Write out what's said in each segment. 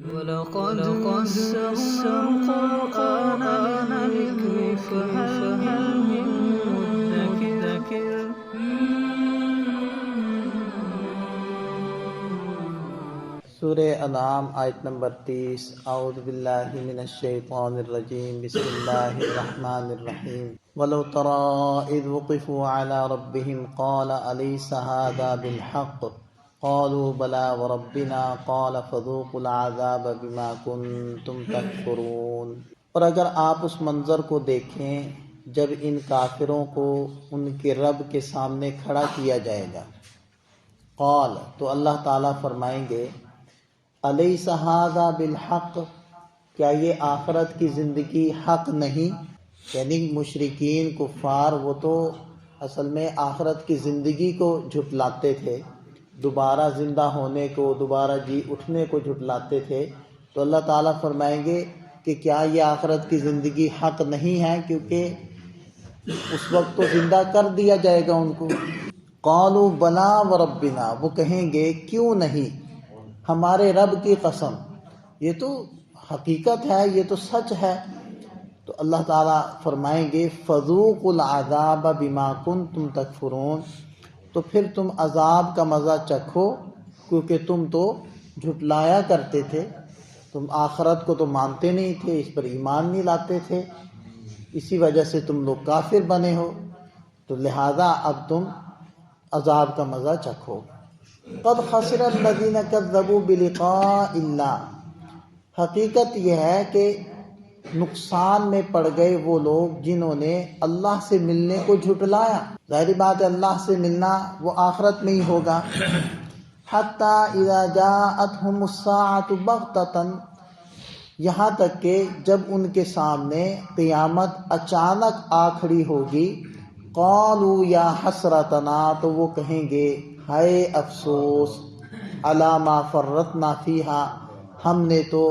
وَلَقَدْ يَسَّرْنَا الْقُرْآنَ لِلذِّكْرِ فَهَلْ مِن مُّدَّكِرٍ سورہ انعام آیت نمبر 30۔ اعوذ باللہ من الشیطان الرجیم، بسم اللہ الرحمن الرحیم۔ وَلَوْ تَرَىٰ إِذْ وُقِفُوا عَلَىٰ رَبِّهِمْ قَالَ أَلَيْسَ هَٰذَا بِالْحَقِّ قَالُوا بَلَىٰ وَرَبِّنَا قَالَ فَذُوقُوا الْعَذَابَ بِمَا كُنتُمْ تَكْفُرُونَ۔ اور اگر آپ اس منظر کو دیکھیں جب ان کافروں کو ان کے رب کے سامنے کھڑا کیا جائے گا، قال تو اللہ تعالیٰ فرمائیں گے، الیس ھذا بالحق، کیا یہ آخرت کی زندگی حق نہیں؟ یعنی مشرکین کفار وہ تو اصل میں آخرت کی زندگی کو جھٹلاتے تھے، دوبارہ زندہ ہونے کو، دوبارہ جی اٹھنے کو جھٹلاتے تھے۔ تو اللہ تعالیٰ فرمائیں گے کہ کیا یہ آخرت کی زندگی حق نہیں ہے، کیونکہ اس وقت تو زندہ کر دیا جائے گا ان کو۔ قالوا بلا وربنا، وہ کہیں گے کیوں نہیں، ہمارے رب کی قسم، یہ تو حقیقت ہے، یہ تو سچ ہے۔ تو اللہ تعالیٰ فرمائیں گے فذوقوا العذاب بما کنتم تکفرون، تو پھر تم عذاب کا مزہ چکھو، کیونکہ تم تو جھٹلایا کرتے تھے، تم آخرت کو تو مانتے نہیں تھے، اس پر ایمان نہیں لاتے تھے، اسی وجہ سے تم لوگ کافر بنے ہو، تو لہذا اب تم عذاب کا مزہ چکھو۔ قد خسر الذین کذبوا بلقاء اللہ، حقیقت یہ ہے کہ نقصان میں پڑ گئے وہ لوگ جنہوں نے اللہ سے ملنے کو جھٹلایا۔ ظاہری بات ہے اللہ سے ملنا وہ آخرت میں ہی ہوگا۔ حتی اذا جاءتہم الساعۃ بغتۃ، یہاں تک کہ جب ان کے سامنے قیامت اچانک آ کھڑی ہوگی، قالوا یا حسرتنا، تو وہ کہیں گے ہائے افسوس، علی ما فرطنا فیہا، ہم نے تو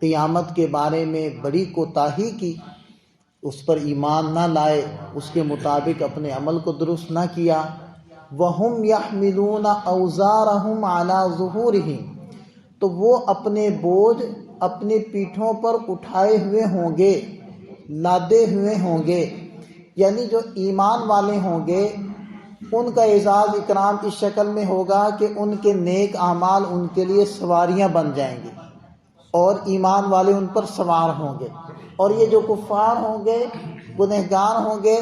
قیامت کے بارے میں بڑی کوتاہی کی، اس پر ایمان نہ لائے، اس کے مطابق اپنے عمل کو درست نہ کیا۔ وَهُمْ يَحْمِلُونَ أَوْزَارَهُمْ عَلَى ظُهُورِهِمْ، تو وہ اپنے بوجھ اپنے پیٹھوں پر اٹھائے ہوئے ہوں گے، لادے ہوئے ہوں گے، یعنی جو ایمان والے ہوں گے ان کا اعزاز اکرام اس شکل میں ہوگا کہ ان کے نیک اعمال ان کے لیے سواریاں بن جائیں گے اور ایمان والے ان پر سوار ہوں گے، اور یہ جو کفار ہوں گے، گنہگار ہوں گے،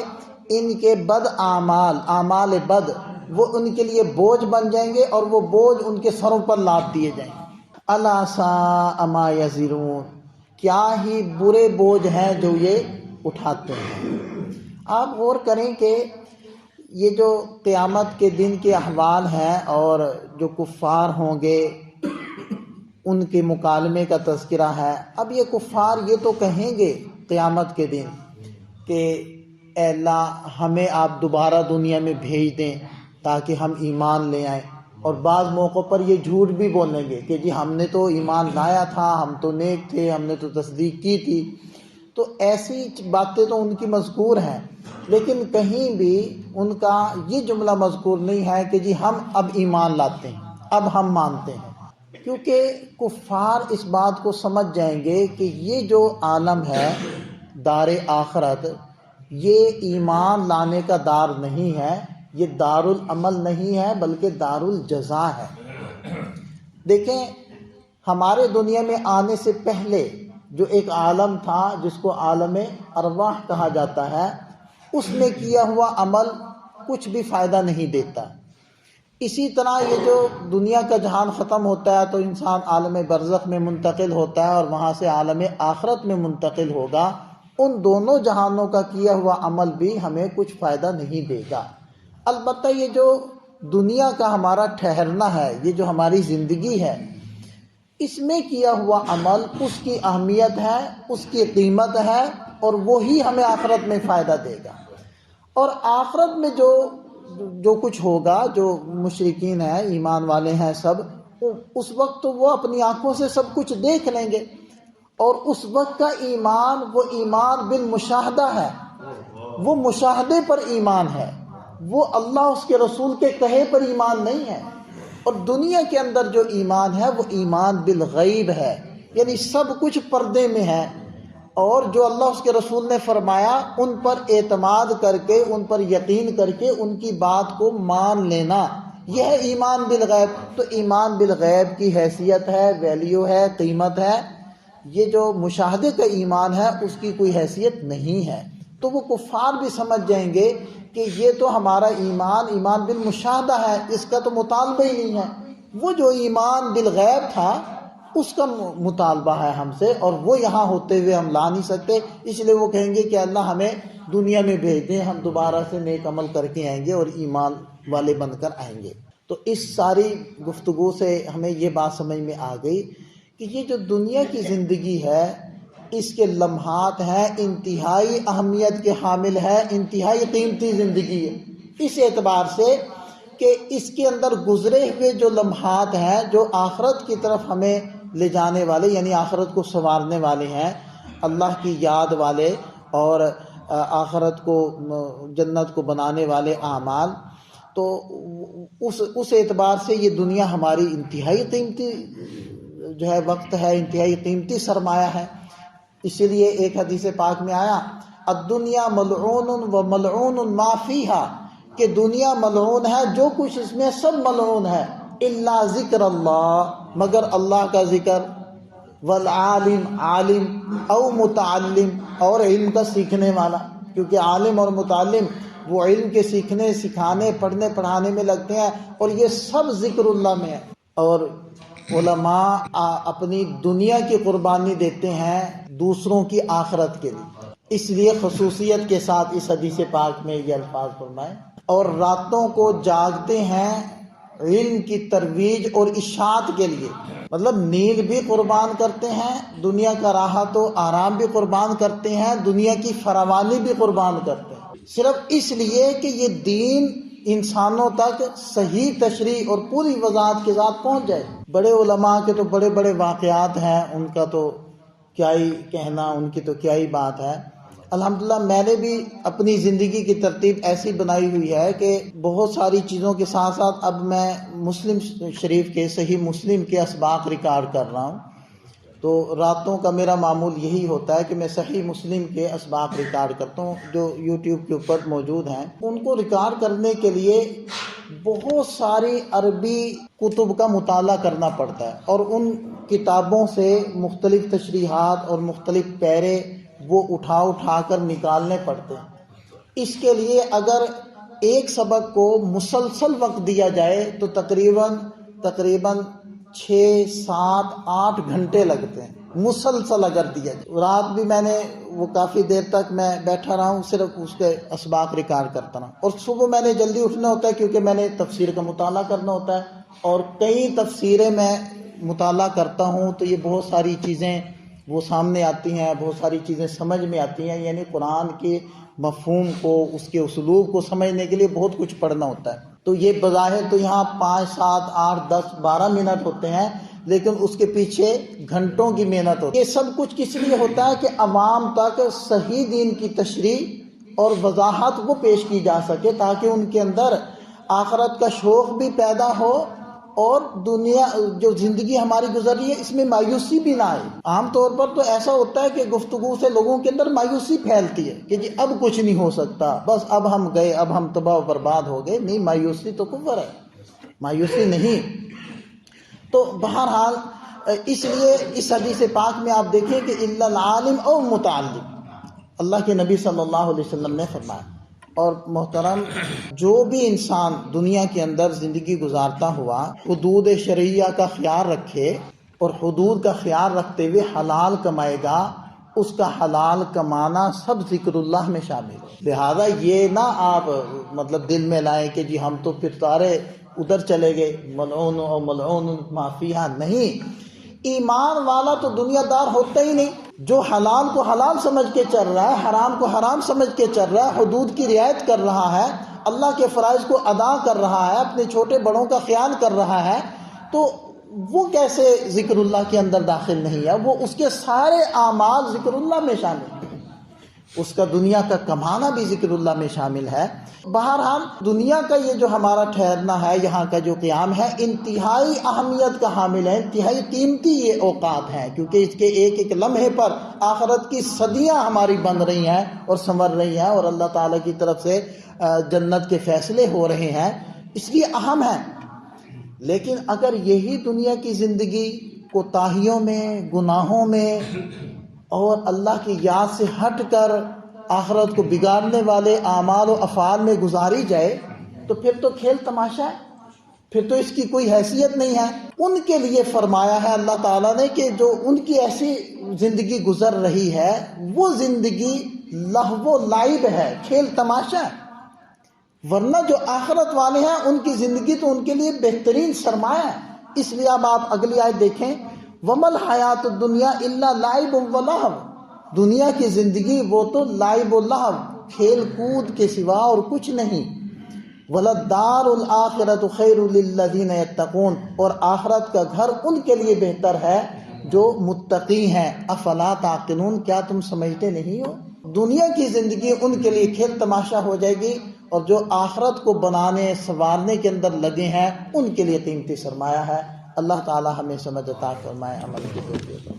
ان کے بد اعمال، اعمال بد، وہ ان کے لیے بوجھ بن جائیں گے اور وہ بوجھ ان کے سروں پر لاد دیے جائیں گے۔ الا ساء ما یزرون، کیا ہی برے بوجھ ہیں جو یہ اٹھاتے ہیں۔ آپ غور کریں کہ یہ جو قیامت کے دن کے احوال ہیں اور جو کفار ہوں گے ان کے مکالمے کا تذکرہ ہے۔ اب یہ کفار یہ تو کہیں گے قیامت کے دن کہ اے اللہ ہمیں آپ دوبارہ دنیا میں بھیج دیں تاکہ ہم ایمان لے آئیں، اور بعض موقعوں پر یہ جھوٹ بھی بولیں گے کہ جی ہم نے تو ایمان لایا تھا، ہم تو نیک تھے، ہم نے تو تصدیق کی تھی۔ تو ایسی باتیں تو ان کی مذکور ہیں، لیکن کہیں بھی ان کا یہ جملہ مذکور نہیں ہے کہ جی ہم اب ایمان لاتے ہیں، اب ہم مانتے ہیں، کیونکہ کفار اس بات کو سمجھ جائیں گے کہ یہ جو عالم ہے دار آخرت، یہ ایمان لانے کا دار نہیں ہے، یہ دار العمل نہیں ہے بلکہ دار الجزا ہے۔ دیکھیں ہمارے دنیا میں آنے سے پہلے جو ایک عالم تھا جس کو عالم ارواح کہا جاتا ہے، اس میں کیا ہوا عمل کچھ بھی فائدہ نہیں دیتا۔ اسی طرح یہ جو دنیا کا جہان ختم ہوتا ہے تو انسان عالم برزخ میں منتقل ہوتا ہے اور وہاں سے عالم آخرت میں منتقل ہوگا، ان دونوں جہانوں کا کیا ہوا عمل بھی ہمیں کچھ فائدہ نہیں دے گا۔ البتہ یہ جو دنیا کا ہمارا ٹھہرنا ہے، یہ جو ہماری زندگی ہے، اس میں کیا ہوا عمل اس کی اہمیت ہے، اس کی قیمت ہے، اور وہی ہمیں آخرت میں فائدہ دے گا۔ اور آخرت میں جو کچھ ہوگا، جو مشرکین ہیں، ایمان والے ہیں سب، اس وقت تو وہ اپنی آنکھوں سے سب کچھ دیکھ لیں گے، اور اس وقت کا ایمان وہ ایمان بالمشاہدہ ہے، وہ مشاہدے پر ایمان ہے، وہ اللہ اس کے رسول کے کہے پر ایمان نہیں ہے۔ اور دنیا کے اندر جو ایمان ہے وہ ایمان بالغیب ہے، یعنی سب کچھ پردے میں ہے، اور جو اللہ اس کے رسول نے فرمایا ان پر اعتماد کر کے، ان پر یقین کر کے ان کی بات کو مان لینا، یہ ہے ایمان بالغیب۔ تو ایمان بالغیب کی حیثیت ہے، ویلیو ہے، قیمت ہے۔ یہ جو مشاہدے کا ایمان ہے اس کی کوئی حیثیت نہیں ہے۔ تو وہ کفار بھی سمجھ جائیں گے کہ یہ تو ہمارا ایمان بالمشاہدہ ہے، اس کا تو مطالبہ ہی نہیں ہے۔ وہ جو ایمان بالغیب تھا اس کا مطالبہ ہے ہم سے، اور وہ یہاں ہوتے ہوئے ہم لا نہیں سکتے، اس لیے وہ کہیں گے کہ اللہ ہمیں دنیا میں بھیج دیں، ہم دوبارہ سے نیک عمل کر کے آئیں گے اور ایمان والے بن کر آئیں گے۔ تو اس ساری گفتگو سے ہمیں یہ بات سمجھ میں آ گئی کہ یہ جو دنیا کی زندگی ہے اس کے لمحات ہیں، انتہائی اہمیت کے حامل ہے، انتہائی قیمتی زندگی ہے، اس اعتبار سے کہ اس کے اندر گزرے ہوئے جو لمحات ہیں جو آخرت کی طرف ہمیں لے جانے والے، یعنی آخرت کو سنوارنے والے ہیں، اللہ کی یاد والے اور آخرت کو جنت کو بنانے والے اعمال، تو اس اعتبار سے یہ دنیا ہماری انتہائی قیمتی جو ہے وقت ہے، انتہائی قیمتی سرمایہ ہے۔ اسی لیے ایک حدیث پاک میں آیا الدنیا ملعون و ملعون ما فیہا، کہ دنیا ملعون ہے، جو کچھ اس میں سب ملعون ہے، الا ذکر اللہ، مگر اللہ کا ذکر، والعالم عالم، او متعلم، اور علم کا سیکھنے والا، کیونکہ عالم اور متعلم وہ علم کے سیکھنے، سکھانے، پڑھنے پڑھانے میں لگتے ہیں، اور یہ سب ذکر اللہ میں ہے۔ اور علماء اپنی دنیا کی قربانی دیتے ہیں دوسروں کی آخرت کے لیے، اس لیے خصوصیت کے ساتھ اس حدیث پاک میں یہ الفاظ فرمائے، اور راتوں کو جاگتے ہیں علم کی ترویج اور اشاعت کے لیے، مطلب نیند بھی قربان کرتے ہیں، دنیا کا راحت و آرام بھی قربان کرتے ہیں، دنیا کی فراوانی بھی قربان کرتے ہیں، صرف اس لیے کہ یہ دین انسانوں تک صحیح تشریح اور پوری وضاحت کے ساتھ پہنچ جائے۔ بڑے علماء کے تو بڑے بڑے واقعات ہیں، ان کا تو کیا ہی کہنا، ان کی تو کیا ہی بات ہے۔ الحمدللہ میں نے بھی اپنی زندگی کی ترتیب ایسی بنائی ہوئی ہے کہ بہت ساری چیزوں کے ساتھ ساتھ اب میں مسلم شریف کے، صحیح مسلم کے اسباق ریکارڈ کر رہا ہوں، تو راتوں کا میرا معمول یہی ہوتا ہے کہ میں صحیح مسلم کے اسباق ریکارڈ کرتا ہوں جو یوٹیوب کے اوپر موجود ہیں۔ ان کو ریکارڈ کرنے کے لیے بہت ساری عربی کتب کا مطالعہ کرنا پڑتا ہے، اور ان کتابوں سے مختلف تشریحات اور مختلف پیرے وہ اٹھا کر نکالنے پڑتے ہیں۔ اس کے لیے اگر ایک سبق کو مسلسل وقت دیا جائے تو تقریباً 6، 7، 8 گھنٹے لگتے ہیں، مسلسل اگر دیا جائے۔ رات بھی میں نے وہ کافی دیر تک میں بیٹھا رہا ہوں، صرف اس کے اسباق ریکارڈ کرتا رہا، اور صبح میں نے جلدی اٹھنا ہوتا ہے کیونکہ میں نے تفسیر کا مطالعہ کرنا ہوتا ہے، اور کئی تفسیریں میں مطالعہ کرتا ہوں تو یہ بہت ساری چیزیں وہ سامنے آتی ہیں، بہت ساری چیزیں سمجھ میں آتی ہیں، یعنی قرآن کے مفہوم کو، اس کے اسلوب کو سمجھنے کے لیے بہت کچھ پڑھنا ہوتا ہے۔ تو یہ بظاہر تو یہاں 5، 7، 8، 10، 12 منٹ ہوتے ہیں، لیکن اس کے پیچھے گھنٹوں کی محنت ہوتی ہے۔ یہ سب کچھ کس لیے ہوتا ہے کہ عوام تک صحیح دین کی تشریح اور وضاحت وہ پیش کی جا سکے، تاکہ ان کے اندر آخرت کا شوق بھی پیدا ہو، اور دنیا جو زندگی ہماری گزر رہی ہے اس میں مایوسی بھی نہ آئے۔ عام طور پر تو ایسا ہوتا ہے کہ گفتگو سے لوگوں کے اندر مایوسی پھیلتی ہے کہ جی اب کچھ نہیں ہو سکتا، بس اب ہم گئے، اب ہم تباہ و برباد ہو گئے۔ نہیں، مایوسی تو کفر ہے، مایوسی نہیں۔ تو بہرحال اس لیے اس حدیث پاک میں آپ دیکھیں کہ الا العالم او متعلم، اللہ کے نبی صلی اللہ علیہ وسلم نے فرمایا۔ اور محترم، جو بھی انسان دنیا کے اندر زندگی گزارتا ہوا حدود شرعیہ کا خیال رکھے اور حدود کا خیال رکھتے ہوئے حلال کمائے گا، اس کا حلال کمانا سب ذکر اللہ میں شامل ہے۔ لہذا یہ نہ آپ مطلب دل میں لائیں کہ جی ہم تو پھر سارے ادھر چلے گئے، ملعون و ملعون ما فیہا، نہیں۔ ایمان والا تو دنیا دار ہوتا ہی نہیں، جو حلال کو حلال سمجھ کے چل رہا ہے، حرام کو حرام سمجھ کے چل رہا ہے، حدود کی رعایت کر رہا ہے، اللہ کے فرائض کو ادا کر رہا ہے، اپنے چھوٹے بڑوں کا خیال کر رہا ہے، تو وہ کیسے ذکر اللہ کے اندر داخل نہیں ہے؟ وہ اس کے سارے اعمال ذکر اللہ میں شامل ہیں۔ اس کا دنیا کا کمانا بھی ذکر اللہ میں شامل ہے۔ بہرحال دنیا کا یہ جو ہمارا ٹھہرنا ہے، یہاں کا جو قیام ہے، انتہائی اہمیت کا حامل ہے، انتہائی قیمتی یہ اوقات ہیں، کیونکہ اس کے ایک ایک لمحے پر آخرت کی صدیاں ہماری بن رہی ہیں اور سنور رہی ہیں، اور اللہ تعالیٰ کی طرف سے جنت کے فیصلے ہو رہے ہیں، اس لیے اہم ہے۔ لیکن اگر یہی دنیا کی زندگی کوتاہیوں میں، گناہوں میں اور اللہ کی یاد سے ہٹ کر آخرت کو بگاڑنے والے اعمال و افعال میں گزاری جائے تو پھر تو کھیل تماشا ہے، پھر تو اس کی کوئی حیثیت نہیں ہے۔ ان کے لیے فرمایا ہے اللہ تعالیٰ نے کہ جو ان کی ایسی زندگی گزر رہی ہے وہ زندگی لہو و لعب ہے، کھیل تماشا ہے، ورنہ جو آخرت والے ہیں ان کی زندگی تو ان کے لیے بہترین سرمایہ ہے۔ اس لیے اب آپ اگلی آیت دیکھیں، وَمَا الْحَيَاةُ الدُّنْيَا إِلَّا لَعِبٌ وَلَهْوٌ، دنیا کی زندگی وہ تو لعب و لہو، کھیل کود کے سوا اور کچھ نہیں۔ وَلَلدَّارُ الْآخِرَةُ خَيْرٌ لِلَّذِينَ يَتَّقُونَ، اور آخرت کا گھر ان کے لیے بہتر ہے جو متقی ہیں۔ افلا تعقلون، کیا تم سمجھتے نہیں ہو؟ دنیا کی زندگی ان کے لیے کھیل تماشا ہو جائے گی، اور جو آخرت کو بنانے سنوارنے کے اندر لگے ہیں ان کے لیے قیمتی سرمایہ ہے۔ اللہ تعالی ہمیں سمجھ عطا فرمائے، عمل کی توفیق۔